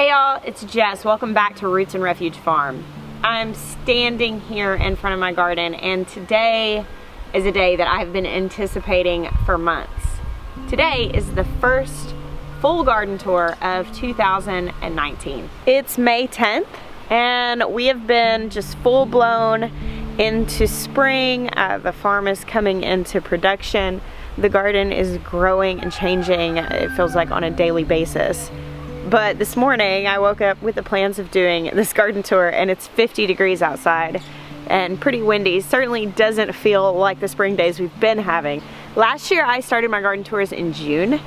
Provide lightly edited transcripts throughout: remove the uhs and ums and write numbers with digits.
Hey y'all, it's Jess. Welcome back to Roots and Refuge Farm. I'm standing here in front of my garden, and today is a day that I've been anticipating for months. Today is the first full garden tour of 2019. It's May 10th, and we have been just full blown into spring. The farm is coming into production. The garden is growing and changing, it feels like, on a daily basis. But this morning I woke up with the plans of doing this garden tour, and it's 50 degrees outside and pretty windy. Certainly doesn't feel like the spring days we've been having. Last year I started my garden tours in June,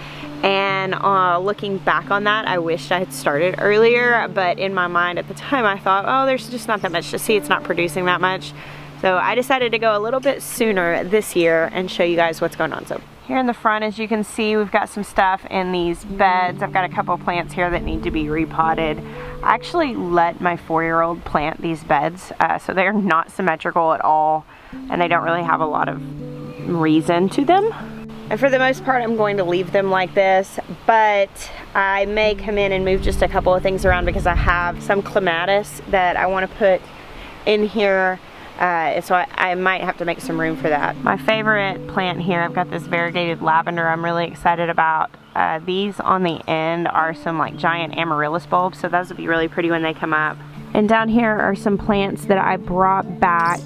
and looking back on that, I wished I had started earlier, but in my mind at the time I thought, oh, there's just not that much to see, it's not producing that much. So I decided to go a little bit sooner this year and show you guys what's going on. So here in the front, as you can see, we've got some stuff in these beds. I've got a couple plants here that need to be repotted. I actually let my 4-year-old plant these beds, so they're not symmetrical at all, and they don't really have a lot of reason to them. And for the most part, I'm going to leave them like this, but I may come in and move just a couple of things around because I have some clematis that I want to put in here. So I might have to make some room for that. My favorite plant here, I've got this variegated lavender I'm really excited about. These on the end are some like giant amaryllis bulbs, so those will be really pretty when they come up. And down here are some plants that I brought back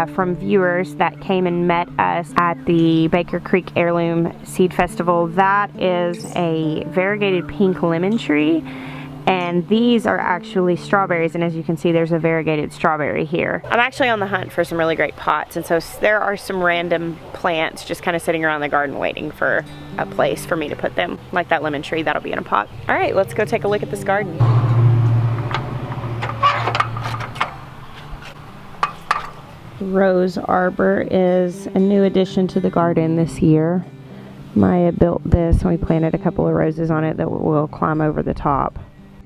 from viewers that came and met us at the Baker Creek Heirloom Seed Festival. That is a variegated pink lemon tree. And these are actually strawberries, and as you can see, there's a variegated strawberry here. I'm actually on the hunt for some really great pots, and so there are some random plants just kind of sitting around the garden waiting for a place for me to put them. Like that lemon tree, that'll be in a pot. All right, let's go take a look at this garden. Rose arbor is a new addition to the garden this year. Maya built this, and we planted a couple of roses on it that will climb over the top.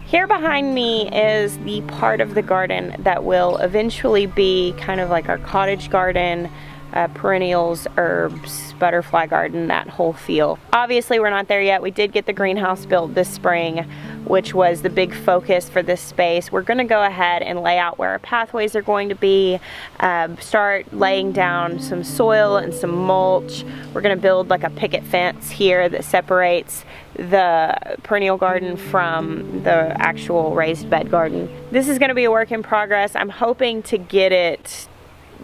Here behind me is the part of the garden that will eventually be kind of like our cottage garden, perennials, herbs, butterfly garden, that whole feel. Obviously we're not there yet. We did get the greenhouse built this spring, which was the big focus for this space. We're going to go ahead and lay out where our pathways are going to be, start laying down some soil and some mulch. We're going to build like a picket fence here that separates the perennial garden from the actual raised bed garden. This is going to be a work in progress. I'm hoping to get it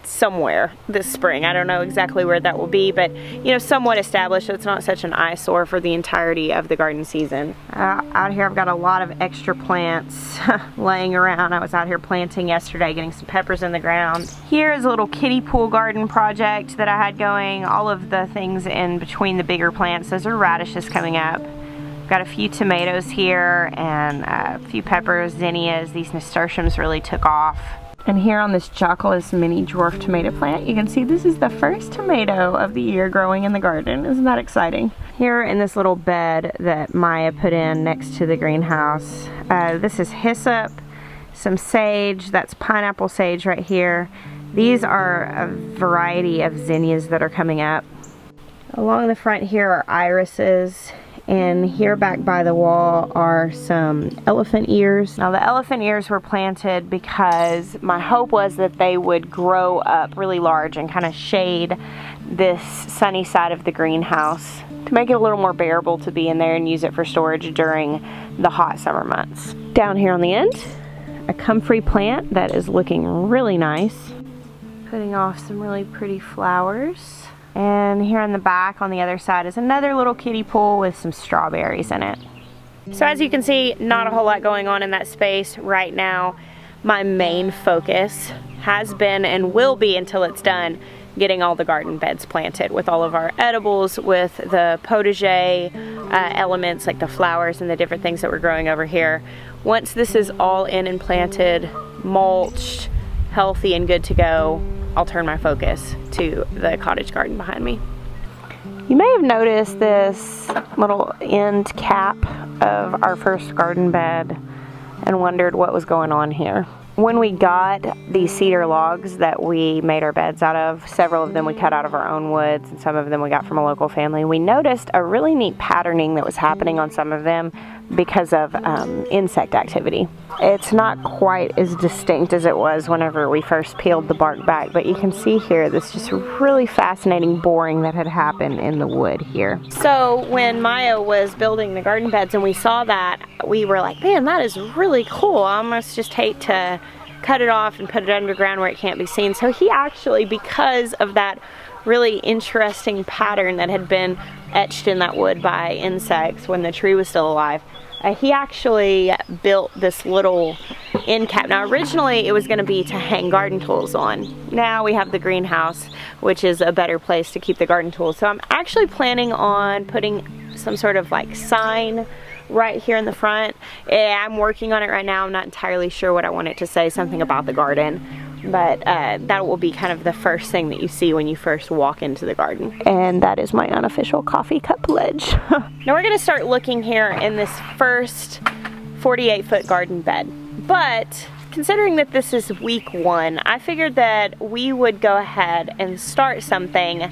somewhere this spring. I don't know exactly where that will be, but you know, somewhat established so it's not such an eyesore for the entirety of the garden season. Out here I've got a lot of extra plants laying around. I was out here planting yesterday, getting some peppers in the ground. Here is a little kiddie pool garden project that I had going. All of the things in between the bigger plants, those are radishes coming up. Got a few tomatoes here and a few peppers, zinnias. These nasturtiums really took off. And here on this Joculus mini dwarf tomato plant, you can see this is the first tomato of the year growing in the garden. Isn't that exciting? Here in this little bed that Maya put in next to the greenhouse, this is hyssop, some sage, that's pineapple sage right here. These are a variety of zinnias that are coming up. Along the front here are irises. And here back by the wall are some elephant ears. Now the elephant ears were planted because my hope was that they would grow up really large and kind of shade this sunny side of the greenhouse to make it a little more bearable to be in there and use it for storage during the hot summer months. Down here on the end, a comfrey plant that is looking really nice, putting off some really pretty flowers. And here in the back on the other side is another little kiddie pool with some strawberries in it. So as you can see, not a whole lot going on in that space right now. My main focus has been and will be until it's done getting all the garden beds planted with all of our edibles, with the potager elements like the flowers and the different things that we're growing over here. Once this is all in and planted, mulched, healthy and good to go, I'll turn my focus to the cottage garden behind me. You may have noticed this little end cap of our first garden bed and wondered what was going on here. When we got these cedar logs that we made our beds out of, several of them we cut out of our own woods and some of them we got from a local family, we noticed a really neat patterning that was happening on some of them because of insect activity. It's not quite as distinct as it was whenever we first peeled the bark back, but you can see here this just really fascinating boring that had happened in the wood here. So when Maya was building the garden beds and we saw that, we were like, man, that is really cool. I almost just hate to cut it off and put it underground where it can't be seen. So he actually, because of that really interesting pattern that had been etched in that wood by insects when the tree was still alive, he actually built this little end cap. Now originally it was going to be to hang garden tools on. Now we have the greenhouse, which is a better place to keep the garden tools. So I'm actually planning on putting some sort of like sign right here in the front. I'm working on it right now. I'm not entirely sure what I want it to say, something about the garden. But that will be kind of the first thing that you see when you first walk into the garden. And that is my unofficial coffee cup ledge. Now we're gonna start looking here in this first 48-foot garden bed. But considering that this is week 1, I figured that we would go ahead and start something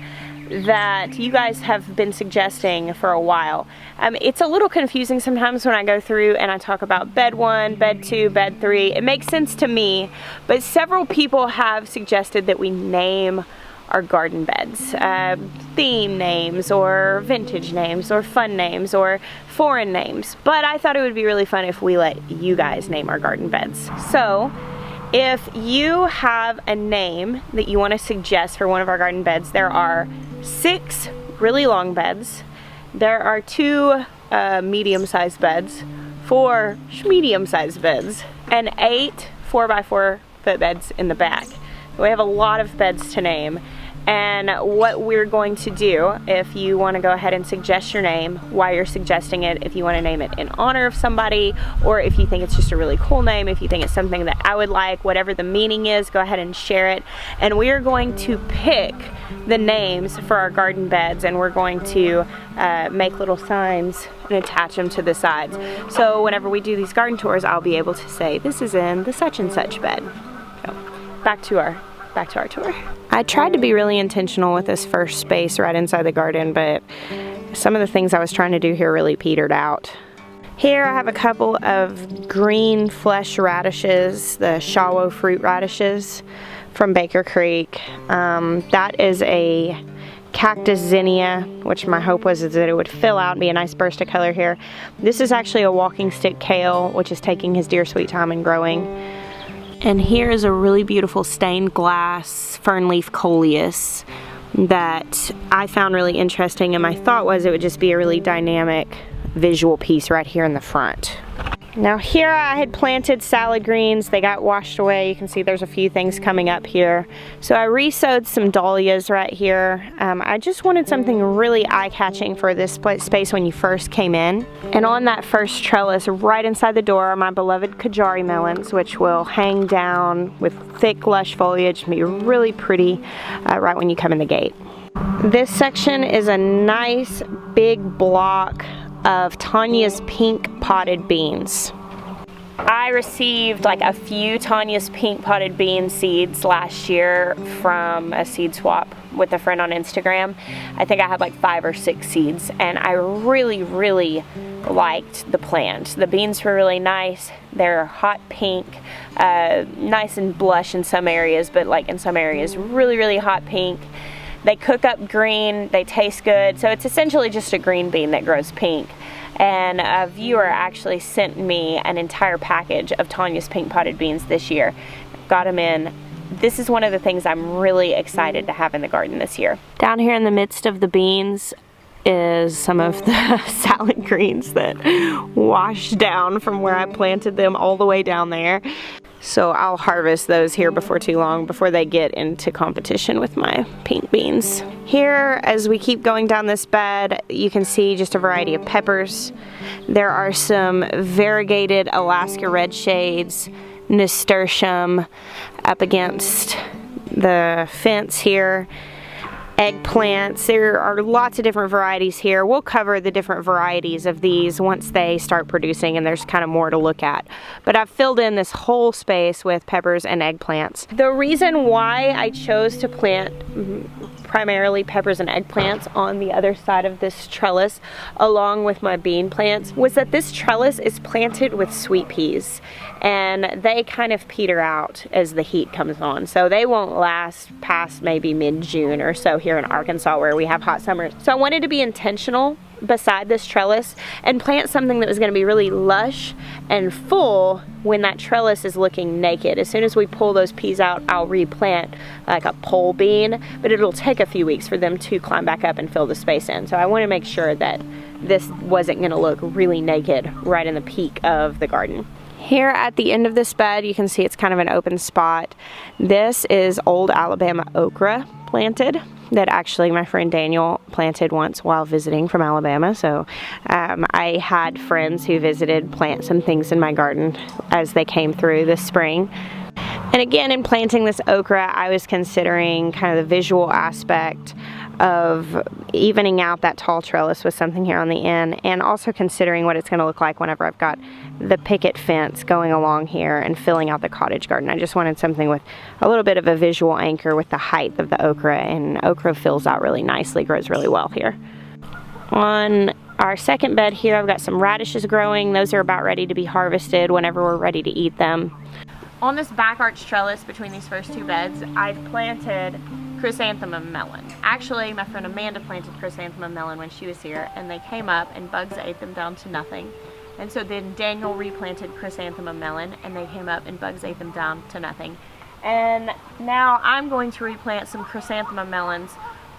that you guys have been suggesting for a while. It's a little confusing sometimes when I go through and I talk about bed 1, bed 2, bed 3. It makes sense to me, but several people have suggested that we name our garden beds. Theme names or vintage names or fun names or foreign names. But I thought it would be really fun if we let you guys name our garden beds. So if you have a name that you want to suggest for one of our garden beds, there are 6 really long beds, there are 2 medium-sized beds, 4 medium-sized beds, and 8 4x4 foot beds in the back. We have a lot of beds to name. And what we're going to do, if you want to go ahead and suggest your name, why you're suggesting it, if you want to name it in honor of somebody, or if you think it's just a really cool name, if you think it's something that I would like, whatever the meaning is, go ahead and share it. And we are going to pick the names for our garden beds, and we're going to make little signs and attach them to the sides. So whenever we do these garden tours, I'll be able to say, this is in the such and such bed. So back to our tour. I tried to be really intentional with this first space right inside the garden, but some of the things I was trying to do here really petered out. Here I have a couple of green flesh radishes, the Shawo fruit radishes from Baker Creek. That is a cactus zinnia, which my hope was is that it would fill out and be a nice burst of color here. This is actually a walking stick kale, which is taking his dear sweet time in growing. And here is a really beautiful stained glass fernleaf coleus that I found really interesting, and my thought was it would just be a really dynamic visual piece right here in the front. Now here I had planted salad greens. They got washed away. You can see there's a few things coming up here. So I re-sowed some dahlias right here. I just wanted something really eye-catching for this space when you first came in. And on that first trellis right inside the door are my beloved Kajari Melons, which will hang down with thick lush foliage and be really pretty right when you come in the gate. This section is a nice big block of Tanya's pink potted beans. I received like a few Tanya's pink potted bean seeds last year from a seed swap with a friend on Instagram. I think I had like 5 or 6 seeds, and I really liked the plant. The beans were really nice. They're hot pink, nice and blush in some areas, but like in some areas really hot pink. They cook up green, they taste good, so it's essentially just a green bean that grows pink. And a viewer actually sent me an entire package of Tanya's pink potted beans this year. Got them in. This is one of the things I'm really excited to have in the garden this year. Down here in the midst of the beans is some of the salad greens that washed down from where I planted them all the way down there. So I'll harvest those here before too long, before they get into competition with my pink beans. Here, as we keep going down this bed, you can see just a variety of peppers. There are some variegated Alaska red shades, nasturtium up against the fence here. Eggplants. There are lots of different varieties here. We'll cover the different varieties of these once they start producing, and there's kind of more to look at. But I've filled in this whole space with peppers and eggplants. The reason why I chose to plant primarily peppers and eggplants on the other side of this trellis, along with my bean plants, was that this trellis is planted with sweet peas, and they kind of peter out as the heat comes on. So they won't last past maybe mid-June or so here in Arkansas, where we have hot summers. So I wanted to be intentional beside this trellis and plant something that was going to be really lush and full when that trellis is looking naked. As soon as we pull those peas out, I'll replant like a pole bean, but it'll take a few weeks for them to climb back up and fill the space in. So I want to make sure that this wasn't going to look really naked right in the peak of the garden. Here at the end of this bed, you can see it's kind of an open spot. This is old Alabama okra planted that actually my friend Daniel planted once while visiting from Alabama. So I had friends who visited plant some things in my garden as they came through this spring. And again, in planting this okra, I was considering kind of the visual aspect of evening out that tall trellis with something here on the end, and also considering what it's going to look like whenever I've got the picket fence going along here and filling out the cottage garden. I just wanted something with a little bit of a visual anchor with the height of the okra, and okra fills out really nicely, grows really well here. On our second bed here, I've got some radishes growing. Those are about ready to be harvested whenever we're ready to eat them. On this back arch trellis between these first two beds, I've planted chrysanthemum melon. Actually, my friend Amanda planted chrysanthemum melon when she was here, and they came up and bugs ate them down to nothing. And so then Daniel replanted chrysanthemum melon, and they came up and bugs ate them down to nothing. And now I'm going to replant some chrysanthemum melons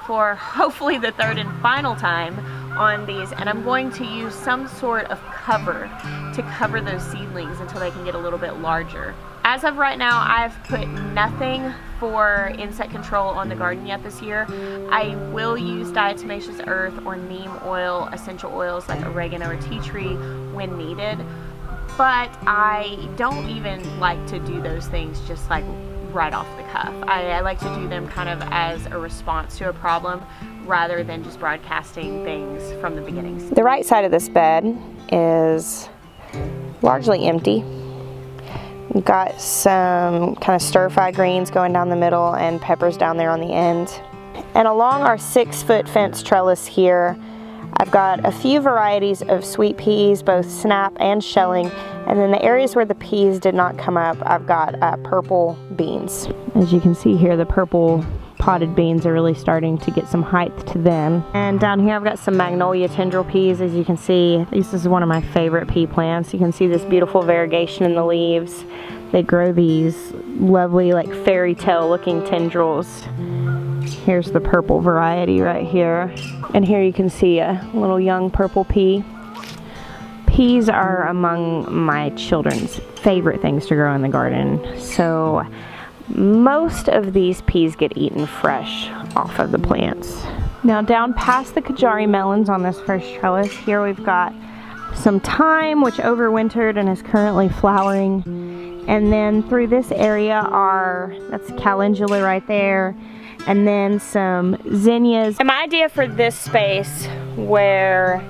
for hopefully the third and final time on these, and I'm going to use some sort of cover to cover those seedlings until they can get a little bit larger. As of right now, I've put nothing for insect control on the garden yet this year. I will use diatomaceous earth or neem oil, essential oils like oregano or tea tree when needed, but I don't even like to do those things just like right off the cuff. I like to do them kind of as a response to a problem rather than just broadcasting things from the beginning. The right side of this bed is largely empty. We've got some kind of stir-fry greens going down the middle and peppers down there on the end. And along our 6-foot fence trellis here, I've got a few varieties of sweet peas, both snap and shelling, and then the areas where the peas did not come up, I've got purple beans. As you can see here, the purple potted beans are really starting to get some height to them. And down here I've got some Magnolia tendril peas. As you can see, this is one of my favorite pea plants. You can see this beautiful variegation in the leaves. They grow these lovely, like fairy tale looking tendrils. Here's the purple variety right here. And here you can see a little young purple pea. Peas are among my children's favorite things to grow in the garden. So most of these peas get eaten fresh off of the plants. Now down past the Kajari melons on this first trellis, here we've got some thyme, which overwintered and is currently flowering. And then through this area that's calendula right there, and then some zinnias. And my idea for this space where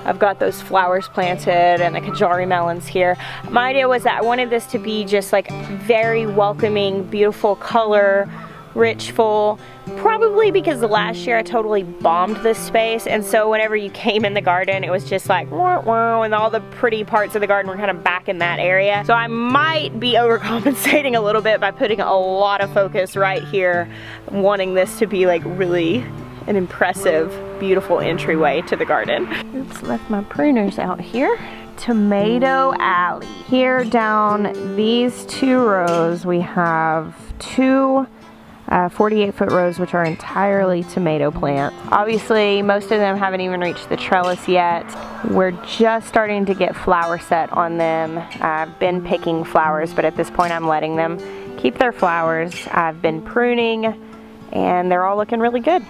I've got those flowers planted and the Kajari melons here, my idea was that I wanted this to be just like very welcoming, beautiful color, rich, full. Probably because the last year I totally bombed this space, and so whenever you came in the garden it was just like wah, wah, and all the pretty parts of the garden were kind of back in that area. So I might be overcompensating a little bit by putting a lot of focus right here, wanting this to be like really an impressive, beautiful entryway to the garden. Oops, left my pruners out here. Tomato alley. Here down these 2 rows we have 2 48-foot rows, which are entirely tomato plants. Obviously, most of them haven't even reached the trellis yet. We're just starting to get flower set on them. I've been picking flowers, but at this point I'm letting them keep their flowers. I've been pruning, and they're all looking really good.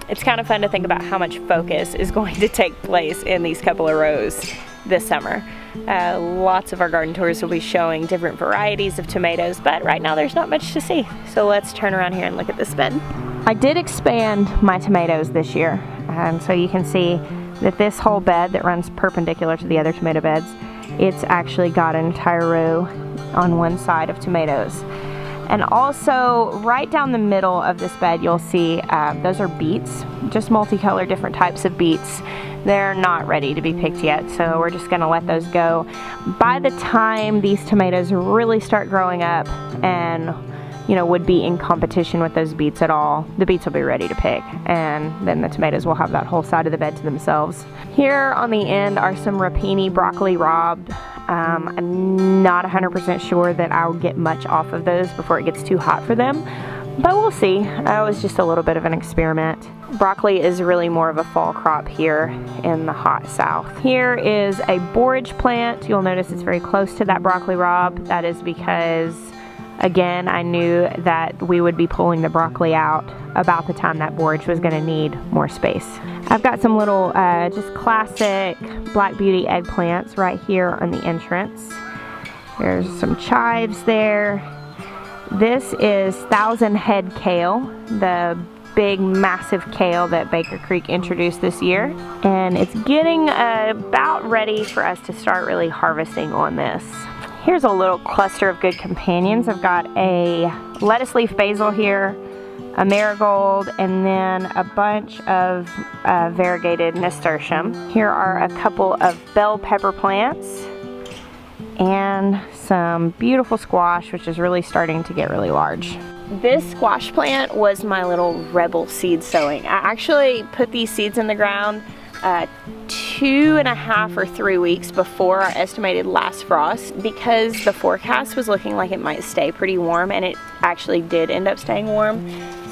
It's kind of fun to think about how much focus is going to take place in these couple of rows this summer. Lots of our garden tours will be showing different varieties of tomatoes, but right now there's not much to see. So let's turn around here and look at this bed. I did expand my tomatoes this year, so you can see that this whole bed that runs perpendicular to the other tomato beds, it's actually got an entire row on one side of tomatoes. And also right down the middle of this bed you'll see those are beets, just multicolored different types of beets. They're not ready to be picked yet, so we're just gonna let those go. By the time these tomatoes really start growing up and would be in competition with those beets at all, the beets will be ready to pick, and then the tomatoes will have that whole side of the bed to themselves. Here on the end are some Rapini broccoli Rabe. I'm not 100% sure that I'll get much off of those before it gets too hot for them, but we'll see. It was just a little bit of an experiment. Broccoli is really more of a fall crop here in the hot south. Here is a borage plant. You'll notice it's very close to that broccoli Rabe. That is because, again, I knew that we would be pulling the broccoli out about the time that borage was going to need more space. I've got some little just classic Black Beauty eggplants right here on the entrance. There's some chives there. This is 1,000 head kale, the big massive kale that Baker Creek introduced this year, and it's getting about ready for us to start really harvesting on this. Here's a little cluster of good companions. I've got a lettuce leaf basil here, a marigold, and then a bunch of variegated nasturtium. Here are a couple of bell pepper plants and some beautiful squash, which is really starting to get really large. This squash plant was my little rebel seed sowing. I actually put these seeds in the ground 2.5 or 3 weeks before our estimated last frost, because the forecast was looking like it might stay pretty warm, and it actually did end up staying warm.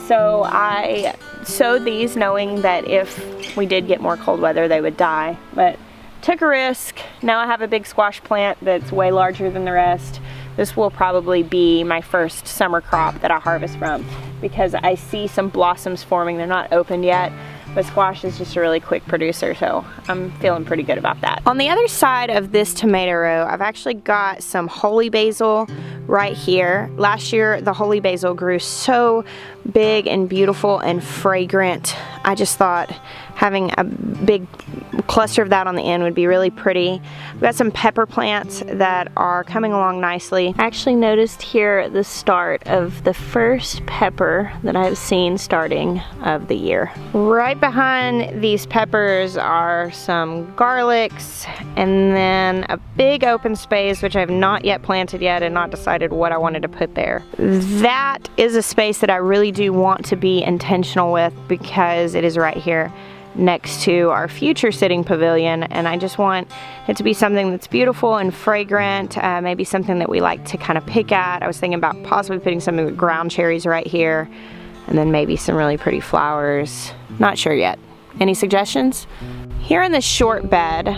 So I sowed these knowing that if we did get more cold weather they would die, but took a risk. Now I have a big squash plant that's way larger than the rest. This will probably be my first summer crop that I harvest from, because I see some blossoms forming. They're not opened yet, but squash is just a really quick producer, so I'm feeling pretty good about that. On the other side of this tomato row, I've actually got some holy basil right here. Last year, the holy basil grew so big and beautiful and fragrant. I just thought having a big cluster of that on the end would be really pretty. We've got some pepper plants that are coming along nicely. I actually noticed here the start of the first pepper that I've seen starting of the year. Right behind these peppers are some garlics, and then a big open space which I've not yet planted yet and not decided what I wanted to put there. That is a space that I really do want to be intentional with, because it is right here next to our future sitting pavilion, and I just want it to be something that's beautiful and fragrant, maybe something that we like to kind of pick at. I was thinking about possibly putting some of the ground cherries right here, and then maybe some really pretty flowers. Not sure yet. Any suggestions? Here in this short bed,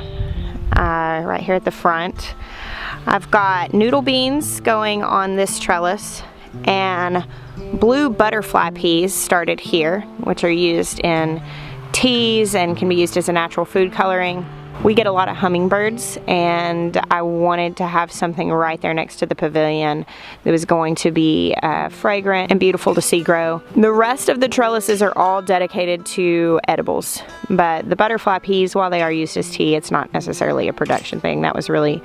right here at the front, I've got noodle beans going on this trellis, and blue butterfly peas started here, which are used in teas and can be used as a natural food coloring. We get a lot of hummingbirds, and I wanted to have something right there next to the pavilion that was going to be fragrant and beautiful to see grow. The rest of the trellises are all dedicated to edibles, but the butterfly peas, while they are used as tea, it's not necessarily a production thing. That was really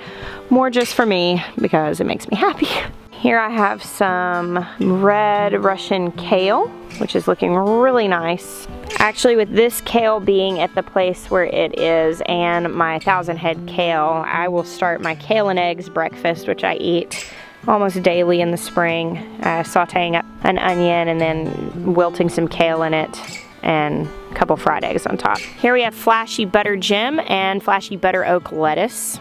more just for me because it makes me happy. Here I have some red Russian kale, which is looking really nice. Actually, with this kale being at the place where it is and my 1,000 head kale, I will start my kale and eggs breakfast, which I eat almost daily in the spring, sauteing up an onion and then wilting some kale in it and a couple fried eggs on top. Here we have flashy butter gem and flashy butter oak lettuce.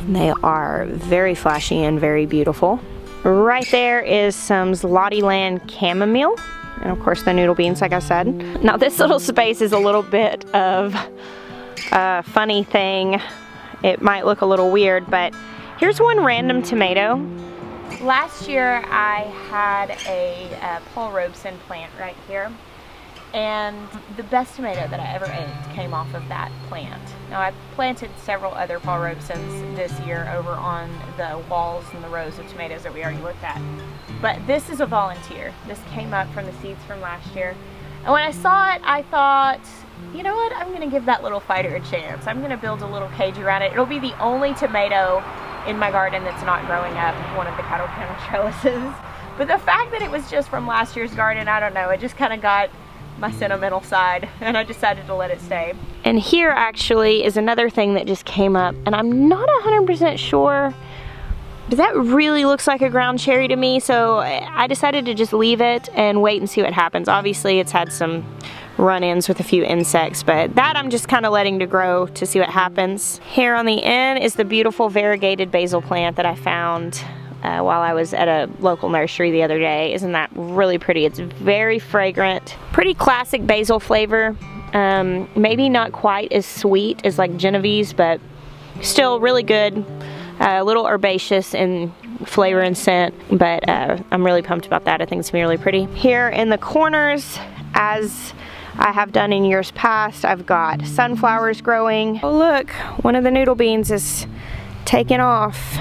They are very flashy and very beautiful. Right there is some Zlotyland chamomile, and of course the noodle beans, like I said. Now this little space is a little bit of a funny thing. It might look a little weird, but here's one random tomato. Last year I had a Paul Robeson plant right here, and the best tomato that I ever ate came off of that plant. Now I planted several other Paul Robesons this year over on the walls and the rows of tomatoes that we already looked at. But this is a volunteer. This came up from the seeds from last year. And when I saw it, I thought, you know what, I'm gonna give that little fighter a chance. I'm gonna build a little cage around it. It'll be the only tomato in my garden that's not growing up one of the cattle panel trellises. But the fact that it was just from last year's garden, I don't know, it just kind of got my sentimental side, and I decided to let it stay. And here actually is another thing that just came up, and I'm not 100% sure, but that really looks like a ground cherry to me, so I decided to just leave it and wait and see what happens. Obviously it's had some run-ins with a few insects, but that I'm just kind of letting to grow to see what happens. Here on the end is the beautiful variegated basil plant that I found while I was at a local nursery the other day. Isn't that really pretty? It's very fragrant, pretty classic basil flavor. Maybe not quite as sweet as like Genevieve's, but still really good. A little herbaceous in flavor and scent, but I'm really pumped about that. I think it's gonna be really pretty. Here in the corners, as I have done in years past, I've got sunflowers growing. Oh look, one of the noodle beans is taking off,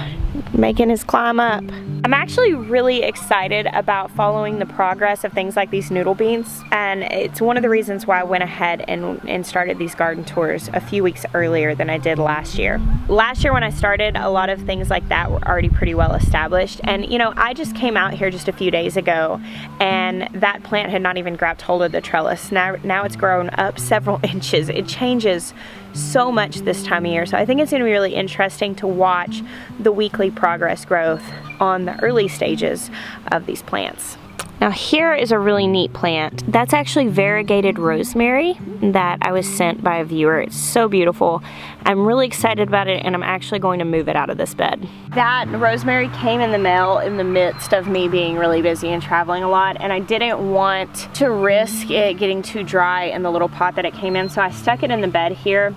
making his climb up. I'm actually really excited about following the progress of things like these noodle beans, and it's one of the reasons why I went ahead and started these garden tours a few weeks earlier than I did last year. Last year when I started, a lot of things like that were already pretty well established, and you know, I just came out here just a few days ago and that plant had not even grabbed hold of the trellis. Now it's grown up several inches. It changes so much this time of year, so I think it's going to be really interesting to watch the weekly progress growth on the early stages of these plants. Now here is a really neat plant. That's actually variegated rosemary that I was sent by a viewer. It's so beautiful. I'm really excited about it, and I'm actually going to move it out of this bed. That rosemary came in the mail in the midst of me being really busy and traveling a lot, and I didn't want to risk it getting too dry in the little pot that it came in, so I stuck it in the bed here.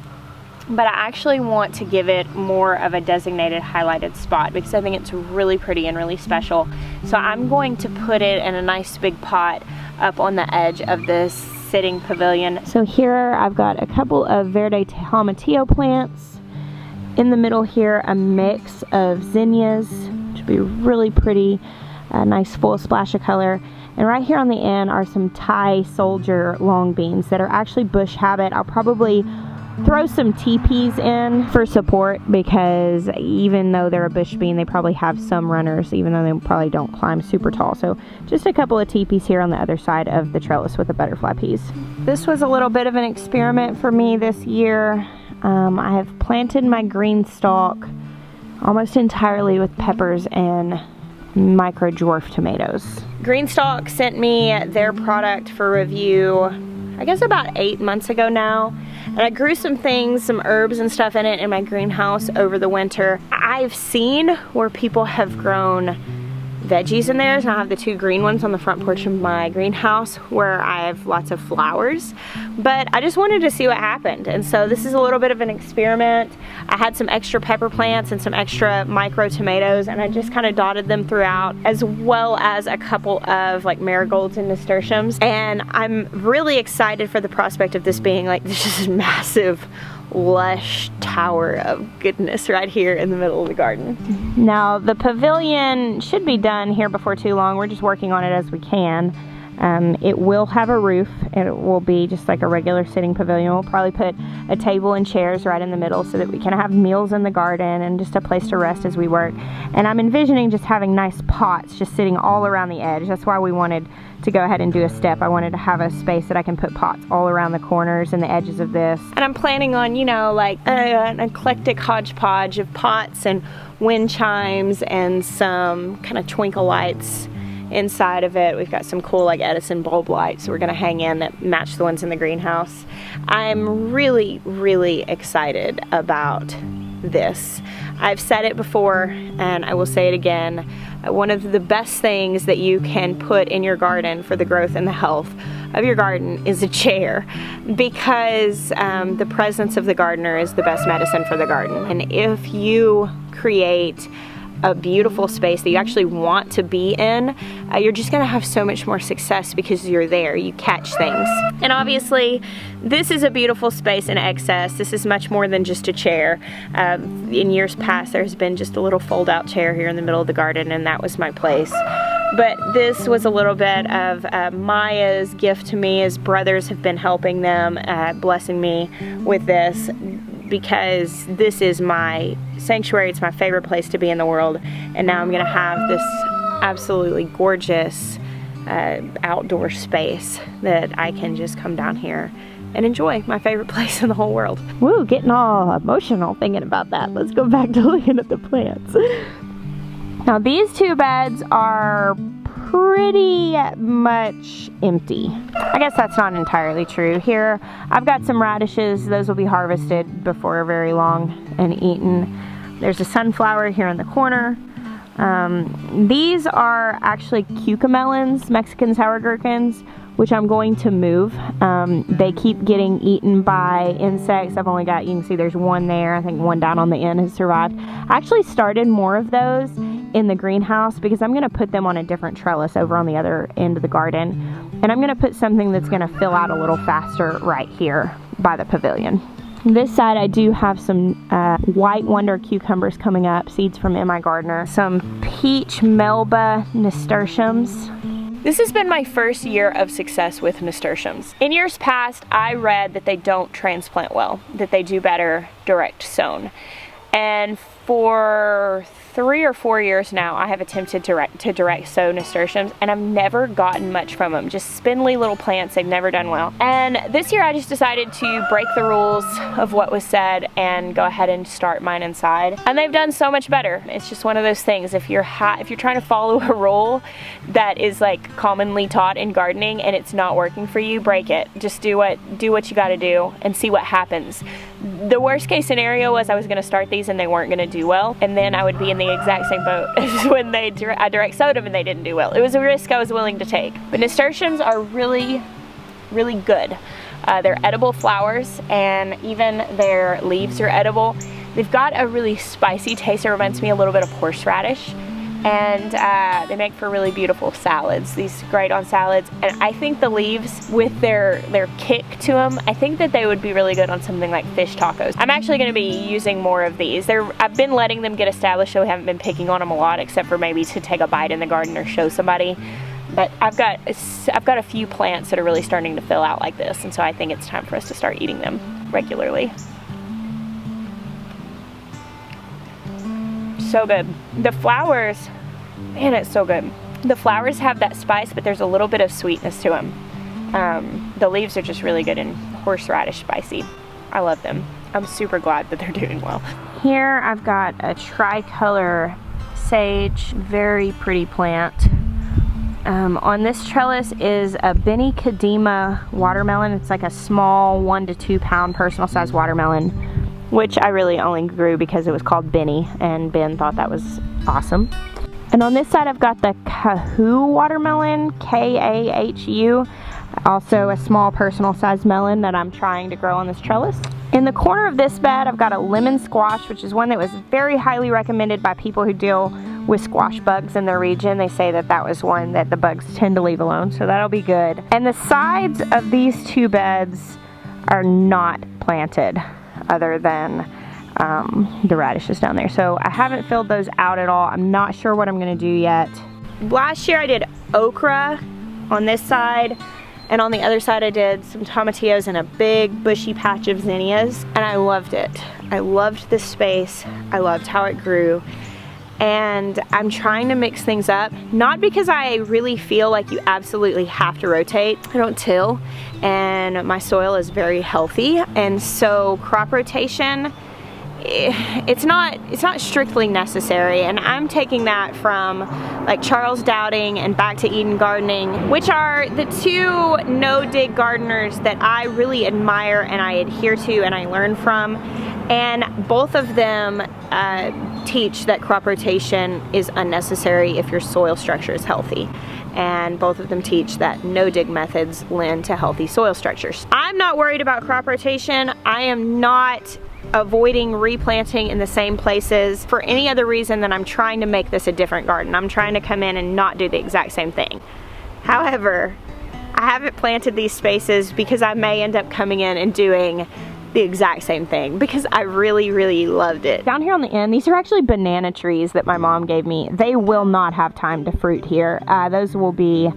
But I actually want to give it more of a designated highlighted spot because I think it's really pretty and really special. So I'm going to put it in a nice big pot up on the edge of this sitting pavilion. So here I've got a couple of Verde Tomatillo plants. In the middle here, a mix of zinnias, which will be really pretty, a nice full splash of color. And right here on the end are some Thai soldier long beans that are actually bush habit. I'll probably throw some teepees in for support because even though they're a bush bean, they probably have some runners, even though they probably don't climb super tall. So just a couple of teepees here on the other side of the trellis with the butterfly peas. This was a little bit of an experiment for me this year. I have planted my Greenstalk almost entirely with peppers and micro dwarf tomatoes. Greenstalk sent me their product for review, I guess about 8 months ago now. And I grew some things, some herbs and stuff in it in my greenhouse over the winter. I've seen where people have grown veggies in theirs, and I have the 2 green ones on the front porch of my greenhouse where I have lots of flowers. But I just wanted to see what happened, and so this is a little bit of an experiment. I had some extra pepper plants and some extra micro tomatoes, and I just kind of dotted them throughout, as well as a couple of like marigolds and nasturtiums. And I'm really excited for the prospect of this being like this massive lush tower of goodness right here in the middle of the garden. Now the pavilion should be done here before too long. We're just working on it as we can. It will have a roof, and it will be just like a regular sitting pavilion. We'll probably put a table and chairs right in the middle so that we can have meals in the garden and just a place to rest as we work. And I'm envisioning just having nice pots just sitting all around the edge. That's why we wanted to go ahead and do a step. I wanted to have a space that I can put pots all around the corners and the edges of this. And I'm planning on, you know, like an eclectic hodgepodge of pots and wind chimes and some kind of twinkle lights inside of it. We've got some cool like Edison bulb lights we're gonna hang in that match the ones in the greenhouse. I'm really, really excited about this. I've said it before and I will say it again. One of the best things that you can put in your garden for the growth and the health of your garden is a chair, because the presence of the gardener is the best medicine for the garden. And if you create a beautiful space that you actually want to be in, you're just gonna have so much more success because you're there, you catch things. And obviously this is a beautiful space in excess. This is much more than just a chair. In years past there's been just a little fold out chair here in the middle of the garden, and that was my place. But this was a little bit of Maya's gift to me. His brothers have been helping them, blessing me with this, because this is my sanctuary. It's my favorite place to be in the world, and now I'm gonna have this absolutely gorgeous outdoor space that I can just come down here and enjoy. My favorite place in the whole world. Woo, getting all emotional thinking about that. Let's go back to looking at the plants. Now these two beds are pretty much empty. I guess that's not entirely true. Here I've got some radishes. Those will be harvested before very long and eaten. There's a sunflower here in the corner. These are actually Keuka Melons, Mexican sour gherkins, which I'm going to move. They keep getting eaten by insects. I've only got, you can see there's one there. I think one down on the end has survived. I actually started more of those in the greenhouse because I'm gonna put them on a different trellis over on the other end of the garden. And I'm gonna put something that's gonna fill out a little faster right here by the pavilion. This side I do have some white wonder cucumbers coming up, seeds from M.I. Gardner. Some peach melba nasturtiums. This has been my first year of success with nasturtiums. In years past, I read that they don't transplant well, that they do better direct sown. And for 3 or 4 years now, I have attempted to direct sow nasturtiums, and I've never gotten much from them. Just spindly little plants, they've never done well. And this year I just decided to break the rules of what was said and go ahead and start mine inside. And they've done so much better. It's just one of those things. If you're trying to follow a rule that is like commonly taught in gardening and it's not working for you, break it. Just do what you gotta do and see what happens. The worst case scenario was I was gonna start these and they weren't gonna do well, and then I would be in the exact same boat as when I direct sowed them and they didn't do well. It was a risk I was willing to take. But nasturtiums are really, really good. They're edible flowers, and even their leaves are edible. They've got a really spicy taste. It reminds me a little bit of horseradish. And they make for really beautiful salads. These great on salads. And I think the leaves, with their kick to them, I think that they would be really good on something like fish tacos. I'm actually going to be using more of these. I've been letting them get established, so we haven't been picking on them a lot, except for maybe to take a bite in the garden or show somebody. But I've got a few plants that are really starting to fill out like this, and so I think it's time for us to start eating them regularly. So good. The flowers, man, it's so good. The flowers have that spice, but there's a little bit of sweetness to them. The leaves are just really good and horseradish spicy. I love them. I'm super glad that they're doing well. Here I've got a tricolor sage, very pretty plant. On this trellis is a Benny Kadima watermelon. It's like a small 1 to 2 pound personal size watermelon, which I really only grew because it was called Benny, and Ben thought that was awesome. And on this side I've got the Kahu watermelon, K-A-H-U, also a small personal sized melon that I'm trying to grow on this trellis. In the corner of this bed I've got a lemon squash, which is one that was very highly recommended by people who deal with squash bugs in their region. They say that that was one that the bugs tend to leave alone, so that'll be good. And the sides of these two beds are not planted, other than the radishes down there. So I haven't filled those out at all. I'm not sure what I'm gonna do yet. Last year I did okra on this side, and on the other side I did some tomatillos and a big bushy patch of zinnias, and I loved it. I loved this space. I loved how it grew. And I'm trying to mix things up, not because I really feel like you absolutely have to rotate. I don't till, and my soil is very healthy, and so crop rotation, it's not strictly necessary. And I'm taking that from like Charles Dowding and Back to Eden Gardening, which are the two no-dig gardeners that I really admire and I adhere to and I learn from. And both of them teach that crop rotation is unnecessary if your soil structure is healthy. And both of them teach that no-dig methods lend to healthy soil structures. I'm not worried about crop rotation. I am not avoiding replanting in the same places for any other reason than I'm trying to make this a different garden. I'm trying to come in and not do the exact same thing. However, I haven't planted these spaces because I may end up coming in and doing the exact same thing because I really, really loved it. Down here on the end, these are actually banana trees that my mom gave me. They will not have time to fruit here. Those will be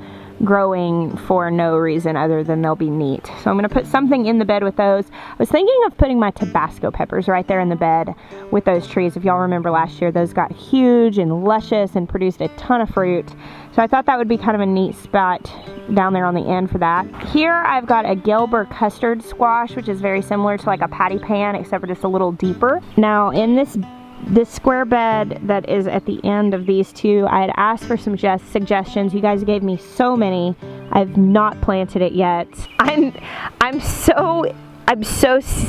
growing for no reason other than they'll be neat. So I'm going to put something in the bed with those. I was thinking of putting my Tabasco peppers right there in the bed with those trees. If y'all remember last year, those got huge and luscious and produced a ton of fruit. So I thought that would be kind of a neat spot down there on the end for that. Here I've got a Gilbert custard squash, which is very similar to like a patty pan, except for just a little deeper. Now in this square bed that is at the end of these two, I had asked for some suggestions. You guys gave me so many. I've not planted it yet. I'm so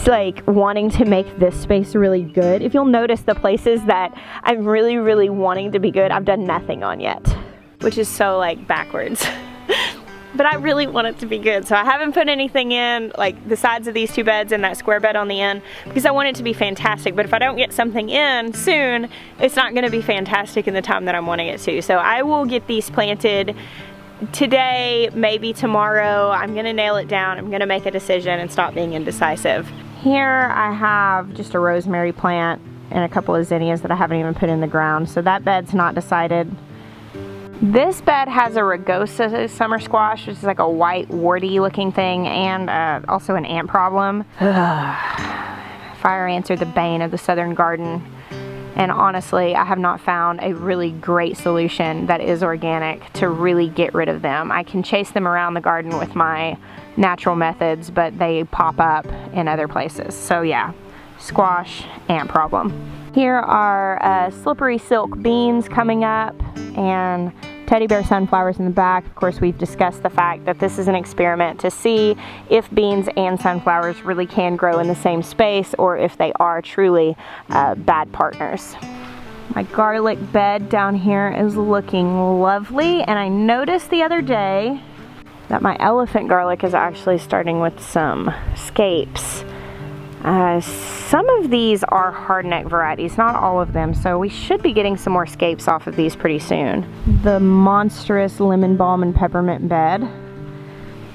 like wanting to make this space really good. If you'll notice, the places that I'm really wanting to be good, I've done nothing on yet, which is so like backwards. But I really want it to be good, so I haven't put anything in like the sides of these two beds and that square bed on the end, because I want it to be fantastic. But if I don't get something in soon, it's not going to be fantastic in the time that I'm wanting it to. So I will get these planted today, maybe tomorrow. I'm going to nail it down. I'm going to make a decision and stop being indecisive. Here I have just a rosemary plant and a couple of zinnias that I haven't even put in the ground, so that bed's not decided. This bed has a rugosa summer squash, which is like a white warty looking thing, and also an ant problem. Fire ants are the bane of the southern garden, and honestly I have not found a really great solution that is organic to really get rid of them. I can chase them around the garden with my natural methods, but they pop up in other places. So yeah, squash, ant problem. Here are slippery silk beans coming up, and teddy bear sunflowers in the back. Of course, we've discussed the fact that this is an experiment to see if beans and sunflowers really can grow in the same space, or if they are truly bad partners. My garlic bed down here is looking lovely, and I noticed the other day that my elephant garlic is actually starting with some scapes. Some of these are hardneck varieties, not all of them, so we should be getting some more scapes off of these pretty soon. The monstrous lemon balm and peppermint bed.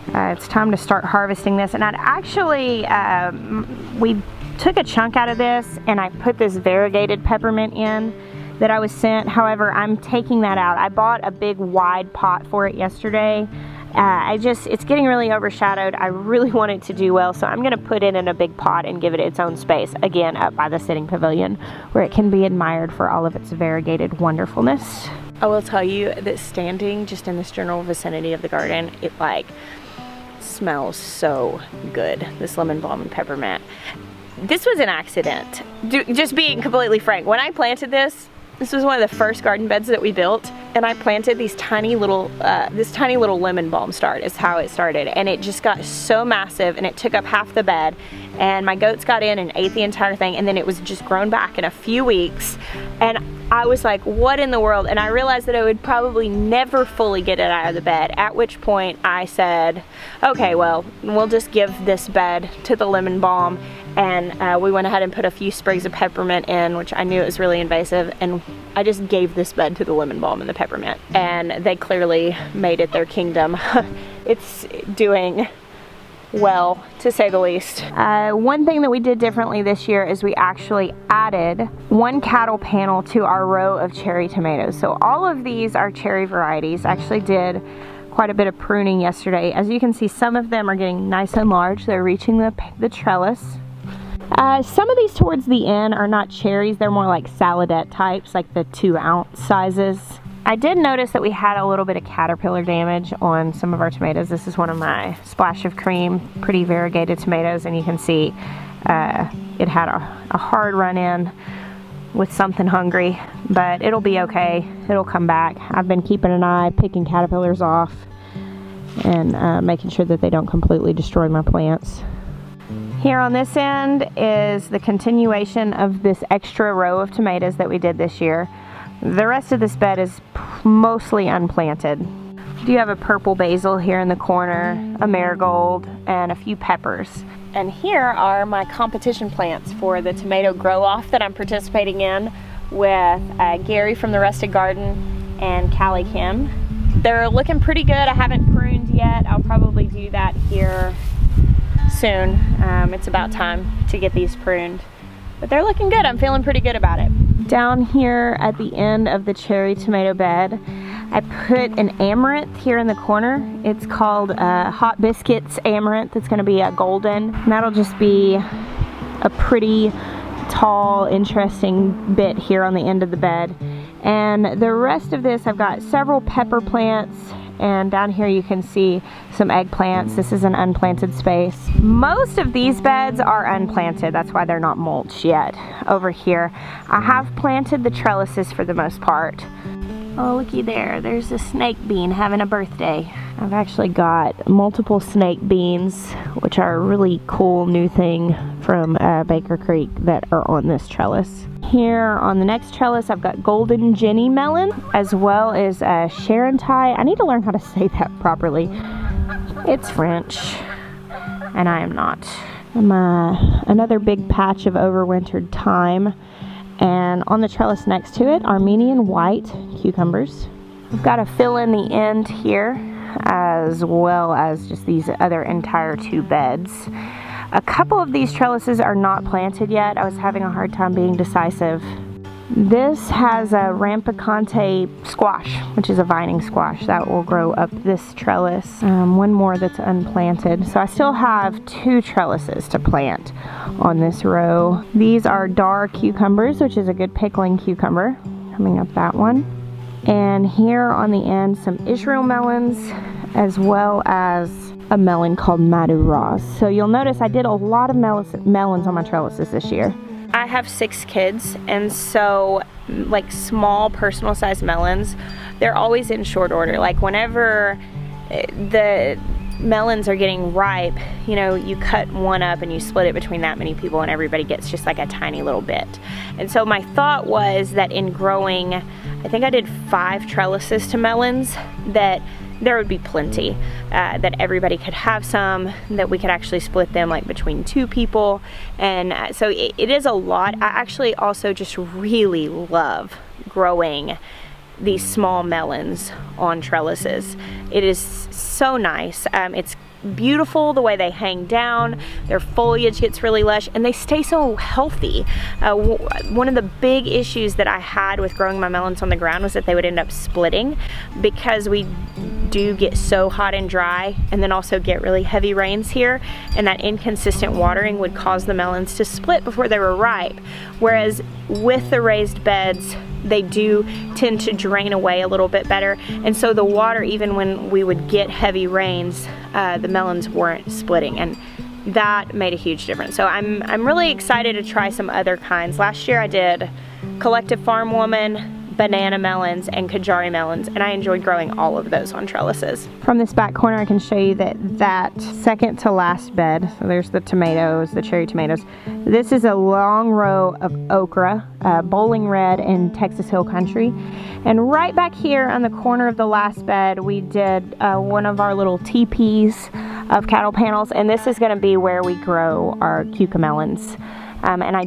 It's time to start harvesting this, and I'd actually, we took a chunk out of this and I put this variegated peppermint in that I was sent. However, I'm taking that out. I bought a big wide pot for it yesterday. It's getting really overshadowed. I really want it to do well, so I'm going to put it in a big pot and give it its own space, again up by the sitting pavilion, where it can be admired for all of its variegated wonderfulness. I will tell you that standing just in this general vicinity of the garden, it like smells so good, this lemon balm and peppermint. This was an accident, just being completely frank. When I planted this was one of the first garden beds that we built, and I planted these tiny little, this tiny little lemon balm start is how it started, and it just got so massive and it took up half the bed, and my goats got in and ate the entire thing, and then it was just grown back in a few weeks, and I was like, what in the world? And I realized that I would probably never fully get it out of the bed, at which point I said, okay, well, we'll just give this bed to the lemon balm. And we went ahead and put a few sprigs of peppermint in, which I knew it was really invasive, and I just gave this bed to the lemon balm and the peppermint, and they clearly made it their kingdom. It's doing well, to say the least. One thing that we did differently this year is we actually added one cattle panel to our row of cherry tomatoes. So all of these are cherry varieties. I actually did quite a bit of pruning yesterday. As you can see, some of them are getting nice and large. They're reaching the trellis. Some of these towards the end are not cherries, they're more like saladette types, like the 2-ounce sizes. I did notice that we had a little bit of caterpillar damage on some of our tomatoes. This is one of my Splash of Cream, pretty variegated tomatoes, and you can see it had a hard run in with something hungry, but it'll be okay. It'll come back. I've been keeping an eye, picking caterpillars off, and making sure that they don't completely destroy my plants. Here on this end is the continuation of this extra row of tomatoes that we did this year. The rest of this bed is mostly unplanted. We do have a purple basil here in the corner, a marigold, and a few peppers. And here are my competition plants for the tomato grow-off that I'm participating in with Gary from the Rustic Garden and Callie Kim. They're looking pretty good. I haven't pruned yet. I'll probably do that here soon. It's about time to get these pruned, but they're looking good. I'm feeling pretty good about it. Down here at the end of the cherry tomato bed, I put an amaranth here in the corner. It's called Hot Biscuits Amaranth. It's going to be a golden. And that'll just be a pretty tall, interesting bit here on the end of the bed. And the rest of this, I've got several pepper plants, and down here you can see some eggplants. This is an unplanted space. Most of these beds are unplanted, that's why they're not mulched yet. Over here, I have planted the trellises for the most part. Oh, looky there, there's a snake bean having a birthday. I've actually got multiple snake beans, which are a really cool new thing from Baker Creek that are on this trellis. Here on the next trellis, I've got golden Ginny melon, as well as Sharontai. I need to learn how to say that properly. It's French, and I am not. Another big patch of overwintered thyme. And on the trellis next to it, Armenian white cucumbers. I've got to fill in the end here, as well as just these other entire 2 beds. A couple of these trellises are not planted yet. I was having a hard time being decisive. This has a rampicante squash, which is a vining squash that will grow up this trellis. One more that's unplanted. So I still have 2 trellises to plant on this row. These are dar cucumbers, which is a good pickling cucumber. Coming up that one. And here on the end, some Israel melons, as well as a melon called Madhu Ras. So you'll notice I did a lot of melons on my trellises this year. I have 6 kids, and so like small personal sized melons, they're always in short order. Like whenever the melons are getting ripe, you know, you cut one up and you split it between that many people and everybody gets just like a tiny little bit. And so my thought was that in growing, I think I did 5 trellises to melons, that there would be plenty, that everybody could have some, that we could actually split them like between 2 people. And so it is a lot. I actually also just really love growing these small melons on trellises. It is so nice. It's beautiful the way they hang down, their foliage gets really lush, and they stay so healthy. One of the big issues that I had with growing my melons on the ground was that they would end up splitting, because we do get so hot and dry, and then also get really heavy rains here, and that inconsistent watering would cause the melons to split before they were ripe. Whereas with the raised beds, they do tend to drain away a little bit better, and so the water, even when we would get heavy rains, the melons weren't splitting, and that made a huge difference. So I'm really excited to try some other kinds. Last year I did Collective Farm Woman, banana melons, and Kajari melons, and I enjoyed growing all of those on trellises. From this back corner I can show you that second to last bed, so there's the tomatoes, the cherry tomatoes. This is a long row of okra, bowling red and Texas Hill Country. And right back here on the corner of the last bed, we did one of our little teepees of cattle panels, and this is going to be where we grow our Keuka melons. And I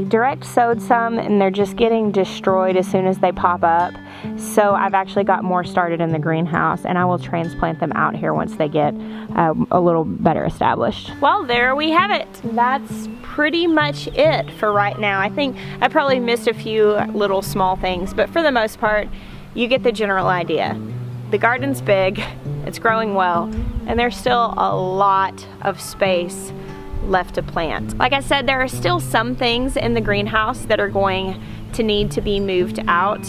direct sowed some, and they're just getting destroyed as soon as they pop up. So I've actually got more started in the greenhouse, and I will transplant them out here once they get a little better established. Well, there we have it. That's pretty much it for right now. I think I probably missed a few little small things, but for the most part, you get the general idea. The garden's big, it's growing well, and there's still a lot of space left to plant. Like I said, there are still some things in the greenhouse that are going to need to be moved out.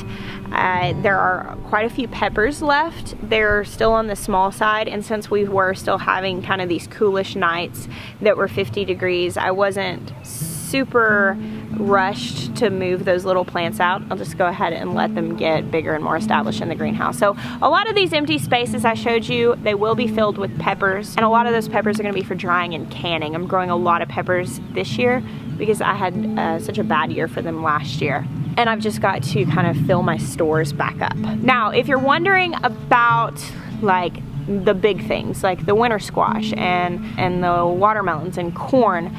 There are quite a few peppers left. They're still on the small side, and since we were still having kind of these coolish nights that were 50 degrees, I wasn't super rushed to move those little plants out. I'll just go ahead and let them get bigger and more established in the greenhouse. So a lot of these empty spaces I showed you, they will be filled with peppers, and a lot of those peppers are going to be for drying and canning. I'm growing a lot of peppers this year because I had such a bad year for them last year. And I've just got to kind of fill my stores back up. Now, if you're wondering about like the big things like the winter squash and the watermelons and corn,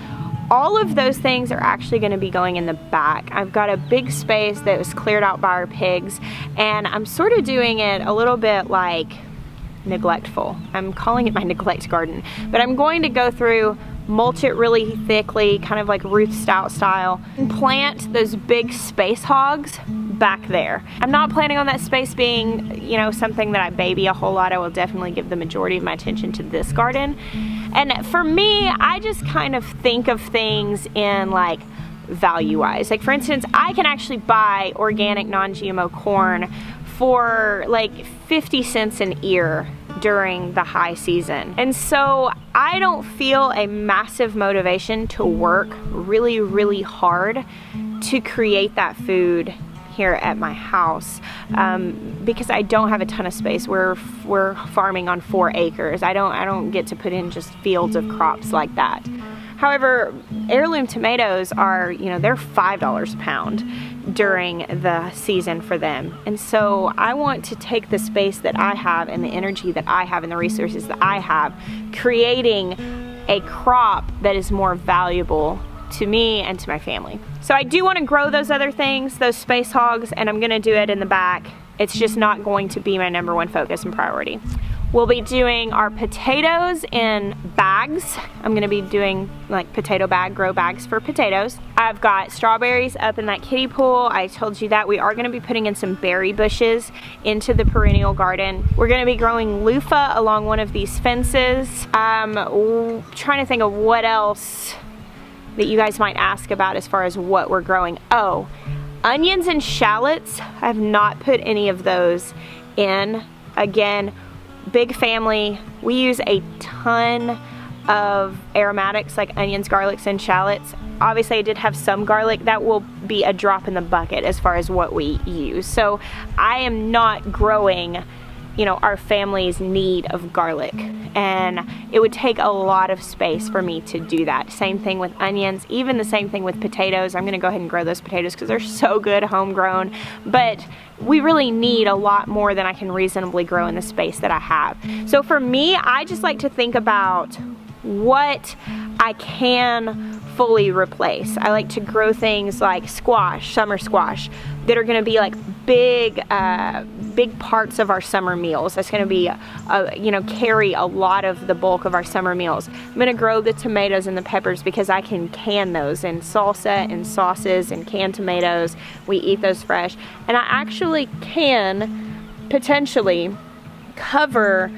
all of those things are actually going to be going in the back. I've got a big space that was cleared out by our pigs, and I'm sort of doing it a little bit like neglectful. I'm calling it my neglect garden, but I'm going to go through mulch it really thickly, kind of like Ruth Stout style, and plant those big space hogs back there. I'm not planning on that space being, you know, something that I baby a whole lot. I will definitely give the majority of my attention to this garden. And for me, I just kind of think of things in like value-wise. Like for instance, I can actually buy organic non-GMO corn for like 50 cents an ear during the high season. And so I don't feel a massive motivation to work really, really hard to create that food here at my house, because I don't have a ton of space. We're farming on 4 acres. I don't get to put in just fields of crops like that. However, heirloom tomatoes are, you know, they're $5 a pound during the season for them. And so I want to take the space that I have and the energy that I have and the resources that I have, creating a crop that is more valuable to me and to my family. So I do want to grow those other things, those space hogs, and I'm going to do it in the back. It's just not going to be my #1 focus and priority. We'll be doing our potatoes in bags. I'm going to be doing like potato bag, grow bags for potatoes. I've got strawberries up in that kiddie pool. I told you that we are going to be putting in some berry bushes into the perennial garden. We're going to be growing loofah along one of these fences. I'm trying to think of what else that you guys might ask about as far as what we're growing. Oh, onions and shallots. I have not put any of those in. Again, big family. We use a ton of aromatics like onions, garlics, and shallots. Obviously I did have some garlic. That will be a drop in the bucket as far as what we use. So I am not growing, you know, our family's need of garlic, and it would take a lot of space for me to do that. Same thing with onions, even the same thing with potatoes. I'm gonna go ahead and grow those potatoes because they're so good homegrown, but we really need a lot more than I can reasonably grow in the space that I have. So for me, I just like to think about what I can fully replace. I like to grow things like squash, summer squash, that are going to be like big parts of our summer meals. That's going to be, you know, carry a lot of the bulk of our summer meals. I'm going to grow the tomatoes and the peppers because I can can those in salsa and sauces and canned tomatoes. We eat those fresh. And I actually can potentially cover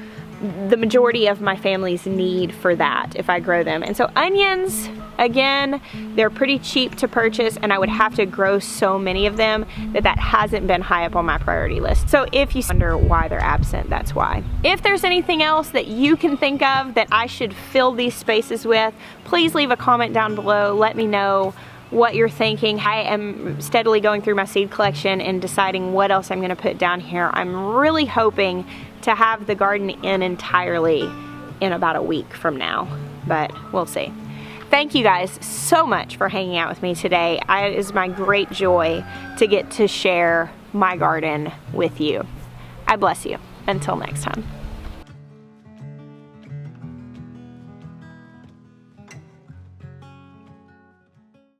the majority of my family's need for that if I grow them. And so onions, again, they're pretty cheap to purchase, and I would have to grow so many of them that hasn't been high up on my priority list. So if you wonder why they're absent, that's why. If there's anything else that you can think of that I should fill these spaces with, please leave a comment down below. Let me know what you're thinking. I am steadily going through my seed collection and deciding what else I'm going to put down here. I'm really hoping to have the garden in entirely in about a week from now, but we'll see. Thank you guys so much for hanging out with me today. It is my great joy to get to share my garden with you. I bless you. Until next time.